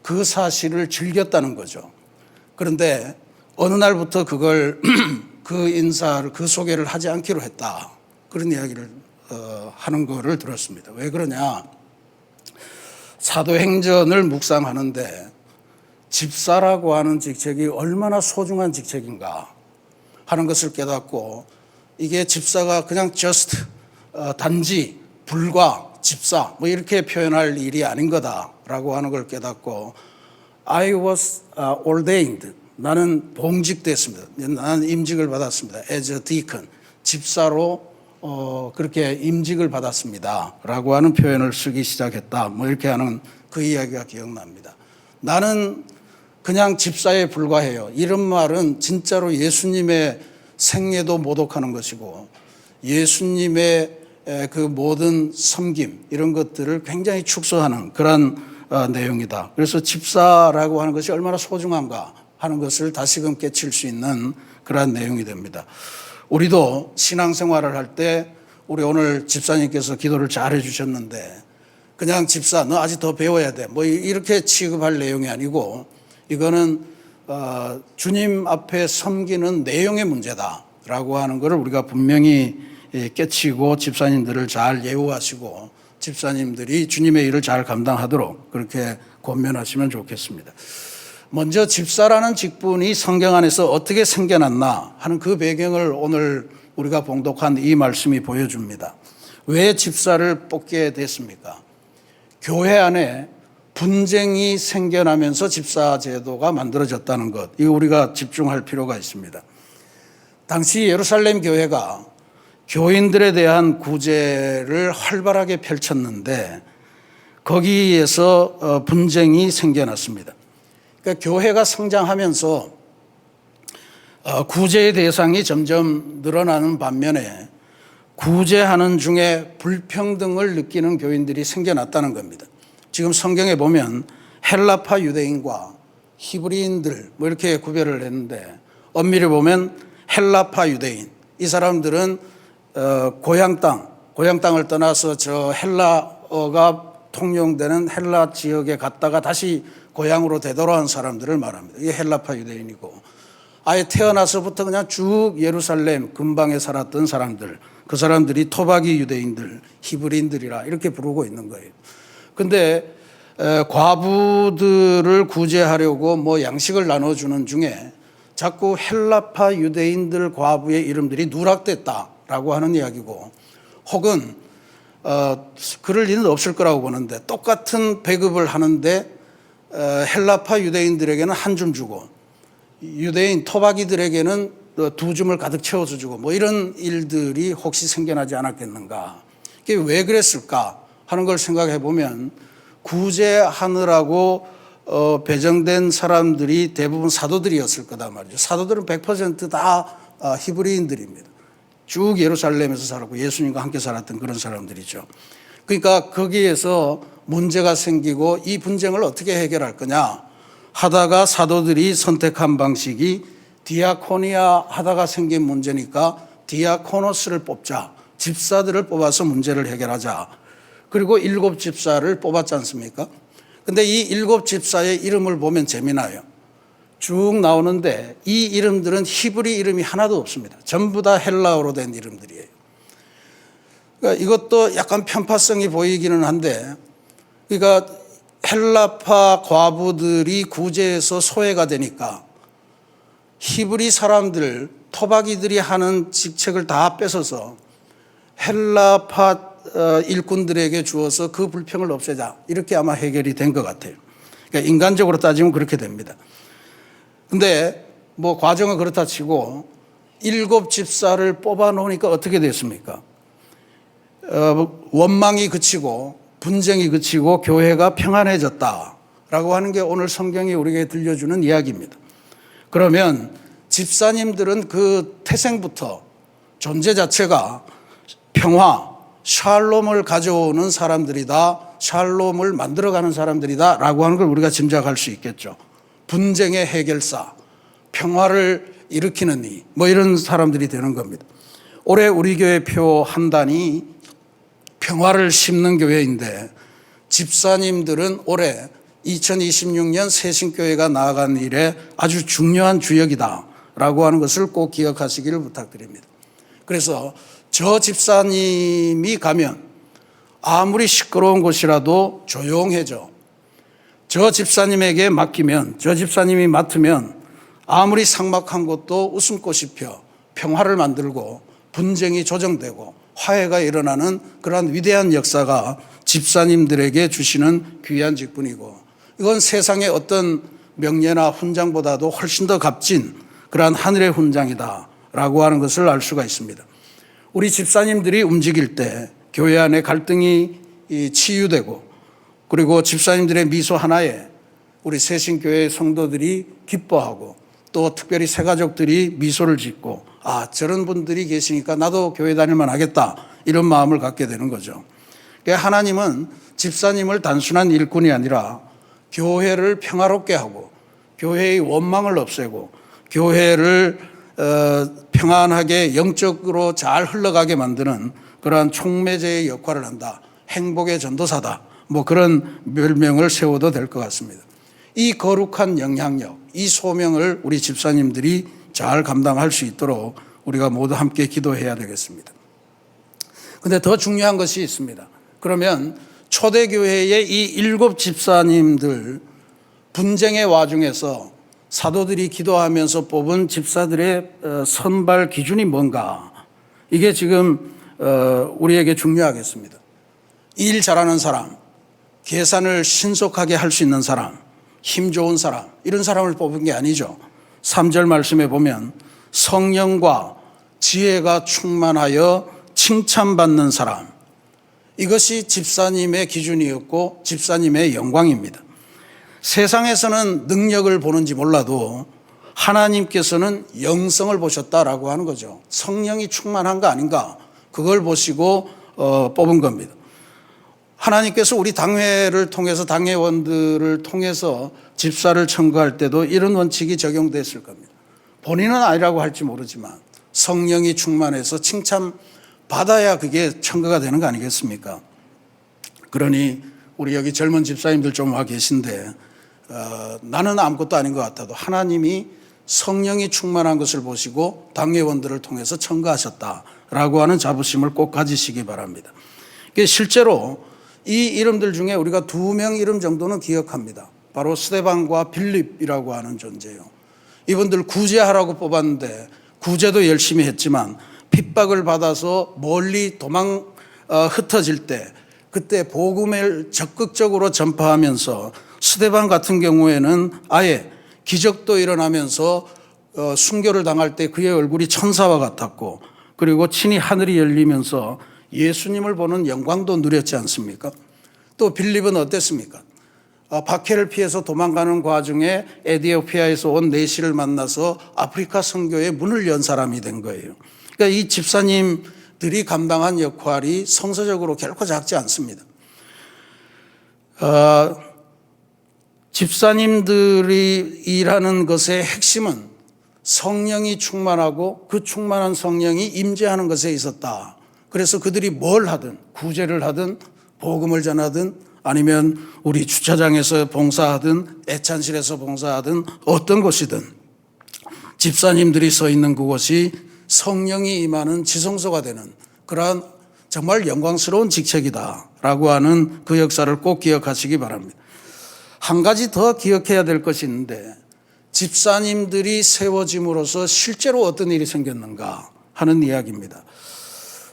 그 사실을 즐겼다는 거죠. 그런데 어느 날부터 그걸 그 인사를 그 소개를 하지 않기로 했다. 그런 이야기를 하는 거를 들었습니다. 왜 그러냐? 사도행전을 묵상하는데 집사라고 하는 직책이 얼마나 소중한 직책인가 하는 것을 깨닫고, 이게 집사가 그냥 just 단지 불과 집사 뭐 이렇게 표현할 일이 아닌 거다라고 하는 걸 깨닫고, I was ordained, 나는 봉직됐습니다. 나는 임직을 받았습니다. as a deacon, 집사로 그렇게 임직을 받았습니다 라고 하는 표현을 쓰기 시작했다. 뭐 이렇게 하는 그 이야기가 기억납니다. 나는 그냥 집사에 불과해요. 이런 말은 진짜로 예수님의 생애도 모독하는 것이고, 예수님의 그 모든 섬김 이런 것들을 굉장히 축소하는 그런 내용이다. 그래서 집사라고 하는 것이 얼마나 소중한가 하는 것을 다시금 깨칠 수 있는 그런 내용이 됩니다. 우리도 신앙생활을 할 때, 우리 오늘 집사님께서 기도를 잘 해주셨는데, 그냥 집사 너 아직 더 배워야 돼 뭐 이렇게 취급할 내용이 아니고, 이거는 주님 앞에 섬기는 내용의 문제다라고 하는 것을 우리가 분명히 깨치고, 집사님들을 잘 예우하시고 집사님들이 주님의 일을 잘 감당하도록 그렇게 권면하시면 좋겠습니다. 먼저 집사라는 직분이 성경 안에서 어떻게 생겨났나 하는 그 배경을 오늘 우리가 봉독한 이 말씀이 보여줍니다. 왜 집사를 뽑게 됐습니까? 교회 안에 분쟁이 생겨나면서 집사 제도가 만들어졌다는 것, 이거 우리가 집중할 필요가 있습니다. 당시 예루살렘 교회가 교인들에 대한 구제를 활발하게 펼쳤는데 거기에서 분쟁이 생겨났습니다. 그러니까 교회가 성장하면서 구제의 대상이 점점 늘어나는 반면에 구제하는 중에 불평등을 느끼는 교인들이 생겨났다는 겁니다. 지금 성경에 보면 헬라파 유대인과 히브리인들 뭐 이렇게 구별을 했는데, 엄밀히 보면 헬라파 유대인, 이 사람들은 고향 땅을 떠나서 저 헬라어가 통용되는 헬라 지역에 갔다가 다시 고향으로 되돌아온 사람들을 말합니다. 이게 헬라파 유대인이고, 아예 태어나서부터 그냥 쭉 예루살렘 근방에 살았던 사람들, 그 사람들이 토박이 유대인들, 히브리인들이라 이렇게 부르고 있는 거예요. 근데 과부들을 구제하려고 뭐 양식을 나눠주는 중에 자꾸 헬라파 유대인들 과부의 이름들이 누락됐다라고 하는 이야기고, 혹은 그럴 일은 없을 거라고 보는데, 똑같은 배급을 하는데 헬라파 유대인들에게는 한 줌 주고 유대인 토박이들에게는 두 줌을 가득 채워서 주고, 뭐 이런 일들이 혹시 생겨나지 않았겠는가. 이게 왜 그랬을까 하는 걸 생각해 보면, 구제하느라고 배정된 사람들이 대부분 사도들이었을 거다 말이죠. 사도들은 100%다 히브리인들입니다. 쭉 예루살렘에서 살았고 예수님과 함께 살았던 그런 사람들이죠. 그러니까 거기에서 문제가 생기고 이 분쟁을 어떻게 해결할 거냐 하다가 사도들이 선택한 방식이 디아코니아 하다가 생긴 문제니까 디아코노스를 뽑자, 집사들을 뽑아서 문제를 해결하자. 그리고 7 집사를 뽑았지 않습니까? 근데 이 7 집사의 이름을 보면 재미나요. 쭉 나오는데 이 이름들은 히브리 이름이 하나도 없습니다. 전부 다 헬라어로 된 이름들이에요. 그러니까 이것도 약간 편파성이 보이기는 한데, 그러니까 헬라파 과부들이 구제해서 소외가 되니까 히브리 사람들, 토박이들이 하는 직책을 다 뺏어서 헬라파 일꾼들에게 주어서 그 불평을 없애자, 이렇게 아마 해결이 된 것 같아요. 그러니까 인간적으로 따지면 그렇게 됩니다. 근데 뭐 과정은 그렇다 치고 7 집사를 뽑아 놓으니까 어떻게 됐습니까? 원망이 그치고 분쟁이 그치고 교회가 평안해졌다라고 하는 게 오늘 성경이 우리에게 들려주는 이야기입니다. 그러면 집사님들은 그 태생부터 존재 자체가 평화, 샬롬을 가져오는 사람들이다, 샬롬을 만들어가는 사람들이다 라고 하는 걸 우리가 짐작할 수 있겠죠. 분쟁의 해결사, 평화를 일으키는 이, 뭐 이런 사람들이 되는 겁니다. 올해 우리 교회 표 한 단이 평화를 심는 교회인데, 집사님들은 올해 2026년 새신교회가 나아간 일에 아주 중요한 주역이다라고 하는 것을 꼭 기억하시기를 부탁드립니다. 그래서 저 집사님이 가면 아무리 시끄러운 곳이라도 조용해져. 저 집사님에게 맡기면, 저 집사님이 맡으면 아무리 삭막한 곳도 웃음꽃이 펴 평화를 만들고 분쟁이 조정되고 화해가 일어나는 그러한 위대한 역사가 집사님들에게 주시는 귀한 직분이고, 이건 세상의 어떤 명예나 훈장보다도 훨씬 더 값진 그러한 하늘의 훈장이다라고 하는 것을 알 수가 있습니다. 우리 집사님들이 움직일 때 교회 안에 갈등이 치유되고, 그리고 집사님들의 미소 하나에 우리 새신교회 성도들이 기뻐하고, 또 특별히 새가족들이 미소를 짓고, 아, 저런 분들이 계시니까 나도 교회 다닐만 하겠다, 이런 마음을 갖게 되는 거죠. 그러니까 하나님은 집사님을 단순한 일꾼이 아니라 교회를 평화롭게 하고 교회의 원망을 없애고 교회를 평안하게 영적으로 잘 흘러가게 만드는 그러한 촉매제의 역할을 한다. 행복의 전도사다. 뭐 그런 별명을 세워도 될 것 같습니다. 이 거룩한 영향력, 이 소명을 우리 집사님들이 잘 감당할 수 있도록 우리가 모두 함께 기도해야 되겠습니다. 그런데 더 중요한 것이 있습니다. 그러면 초대교회의 이 7 집사님들 분쟁의 와중에서 사도들이 기도하면서 뽑은 집사들의 선발 기준이 뭔가? 이게 지금 우리에게 중요하겠습니다. 일 잘하는 사람, 계산을 신속하게 할 수 있는 사람, 힘 좋은 사람, 이런 사람을 뽑은 게 아니죠. 3절 말씀에 보면 성령과 지혜가 충만하여 칭찬받는 사람, 이것이 집사님의 기준이었고 집사님의 영광입니다. 세상에서는 능력을 보는지 몰라도 하나님께서는 영성을 보셨다라고 하는 거죠. 성령이 충만한 거 아닌가, 그걸 보시고 뽑은 겁니다. 하나님께서 우리 당회를 통해서, 당회원들을 통해서 집사를 청구할 때도 이런 원칙이 적용됐을 겁니다. 본인은 아니라고 할지 모르지만 성령이 충만해서 칭찬받아야 그게 청구가 되는 거 아니겠습니까? 그러니 우리 여기 젊은 집사님들 좀 와 계신데 나는 아무것도 아닌 것 같아도 하나님이 성령이 충만한 것을 보시고 당회원들을 통해서 청구하셨다라고 하는 자부심을 꼭 가지시기 바랍니다. 실제로 이 이름들 중에 우리가 2명 이름 정도는 기억합니다. 바로 스데반과 빌립이라고 하는 존재예요. 이분들 구제하라고 뽑았는데 구제도 열심히 했지만 핍박을 받아서 멀리 흩어질 때, 그때 복음을 적극적으로 전파하면서 스데반 같은 경우에는 아예 기적도 일어나면서 순교를 당할 때 그의 얼굴이 천사와 같았고, 그리고 친히 하늘이 열리면서 예수님을 보는 영광도 누렸지 않습니까? 또 빌립은 어땠습니까? 박해를 피해서 도망가는 과정에 에티오피아에서 온 내시를 만나서 아프리카 선교의 문을 연 사람이 된 거예요. 그러니까 이 집사님들이 감당한 역할이 성서적으로 결코 작지 않습니다. 집사님들이 일하는 것의 핵심은 성령이 충만하고 그 충만한 성령이 임재하는 것에 있었다. 그래서 그들이 뭘 하든, 구제를 하든 복음을 전하든 아니면 우리 주차장에서 봉사하든 애찬실에서 봉사하든 어떤 곳이든 집사님들이 서 있는 그곳이 성령이 임하는 지성소가 되는 그러한 정말 영광스러운 직책이다라고 하는 그 역사를 꼭 기억하시기 바랍니다. 한 가지 더 기억해야 될 것이 있는데, 집사님들이 세워짐으로써 실제로 어떤 일이 생겼는가 하는 이야기입니다.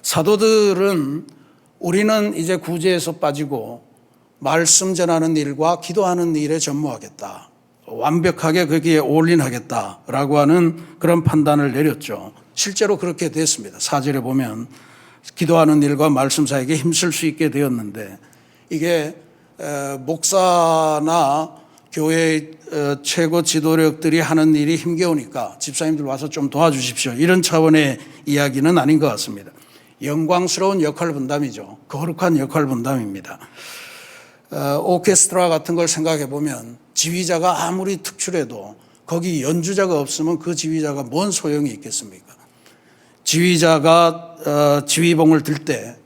사도들은 우리는 이제 구제에서 빠지고 말씀 전하는 일과 기도하는 일에 전무하겠다, 완벽하게 거기에 올인하겠다라고 하는 그런 판단을 내렸죠. 실제로 그렇게 됐습니다. 4절에 보면 기도하는 일과 말씀 사역에 힘쓸 수 있게 되었는데, 이게 목사나 교회 최고 지도력들이 하는 일이 힘겨우니까 집사님들 와서 좀 도와주십시오, 이런 차원의 이야기는 아닌 것 같습니다. 영광스러운 역할 분담이죠. 거룩한 역할 분담입니다. 오케스트라 같은 걸 생각해 보면 지휘자가 아무리 특출해도 거기 연주자가 없으면 그 지휘자가 뭔 소용이 있겠습니까? 지휘자가 지휘봉을 들 때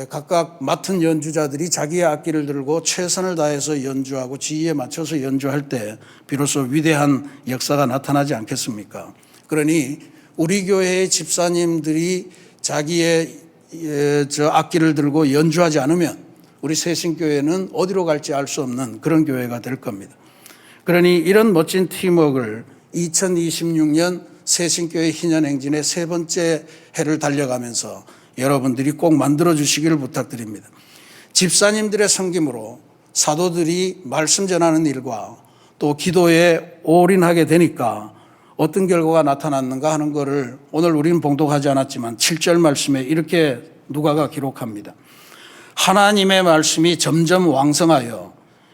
각각 맡은 연주자들이 자기의 악기를 들고 최선을 다해서 연주하고 지휘에 맞춰서 연주할 때 비로소 위대한 역사가 나타나지 않겠습니까? 그러니 우리 교회의 집사님들이 자기의 악기를 들고 연주하지 않으면 우리 새신교회는 어디로 갈지 알 수 없는 그런 교회가 될 겁니다. 그러니 이런 멋진 팀워크를 2026년 새신교회 희년행진의 세 번째 해를 달려가면서 여러분들이 꼭 만들어 주시기를 부탁드립니다. 집사님들의 섬김으로 사도들이 말씀 전하는 일과 또 기도에 올인하게 되니까 어떤 결과가 나타났는가 하는 것을 오늘 우리는 봉독하지 않았지만 7절 말씀에 이렇게 누가가 기록합니다. 하나님의 말씀이 점점 왕성하여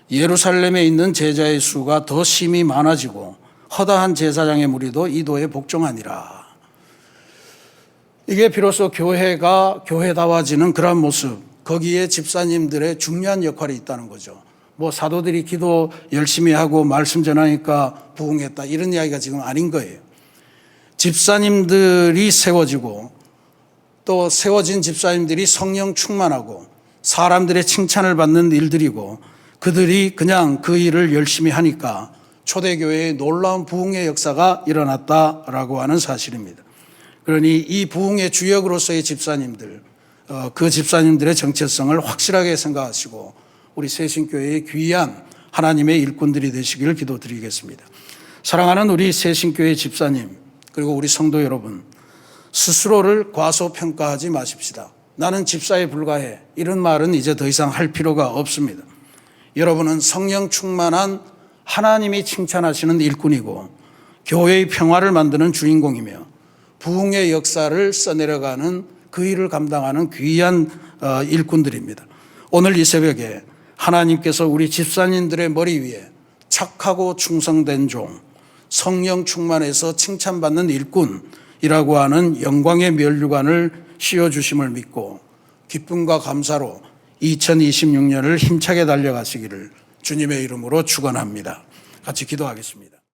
예루살렘에 있는 제자의 수가 더 심히 많아지고 허다한 제사장의 무리도 이도에 복종하니라. 이게 비로소 교회가 교회다워지는 그런 모습, 거기에 집사님들의 중요한 역할이 있다는 거죠. 뭐 사도들이 기도 열심히 하고 말씀 전하니까 부흥했다 이런 이야기가 지금 아닌 거예요. 집사님들이 세워지고 또 세워진 집사님들이 성령 충만하고 사람들의 칭찬을 받는 일들이고 그들이 그냥 그 일을 열심히 하니까 초대교회의 놀라운 부흥의 역사가 일어났다라고 하는 사실입니다. 그러니 이 부흥의 주역으로서의 집사님들, 그 집사님들의 정체성을 확실하게 생각하시고 우리 새신교회의 귀한 하나님의 일꾼들이 되시기를 기도드리겠습니다. 사랑하는 우리 새신교회 집사님 그리고 우리 성도 여러분, 스스로를 과소평가하지 마십시다. 나는 집사에 불과해. 이런 말은 이제 더 이상 할 필요가 없습니다. 여러분은 성령 충만한 하나님이 칭찬하시는 일꾼이고 교회의 평화를 만드는 주인공이며 부흥의 역사를 써내려가는 그 일을 감당하는 귀한 일꾼들입니다. 오늘 이 새벽에 하나님께서 우리 집사님들의 머리 위에 착하고 충성된 종, 성령 충만해서 칭찬받는 일꾼이라고 하는 영광의 면류관을 씌워주심을 믿고 기쁨과 감사로 2026년을 힘차게 달려가시기를 주님의 이름으로 축원합니다. 같이 기도하겠습니다.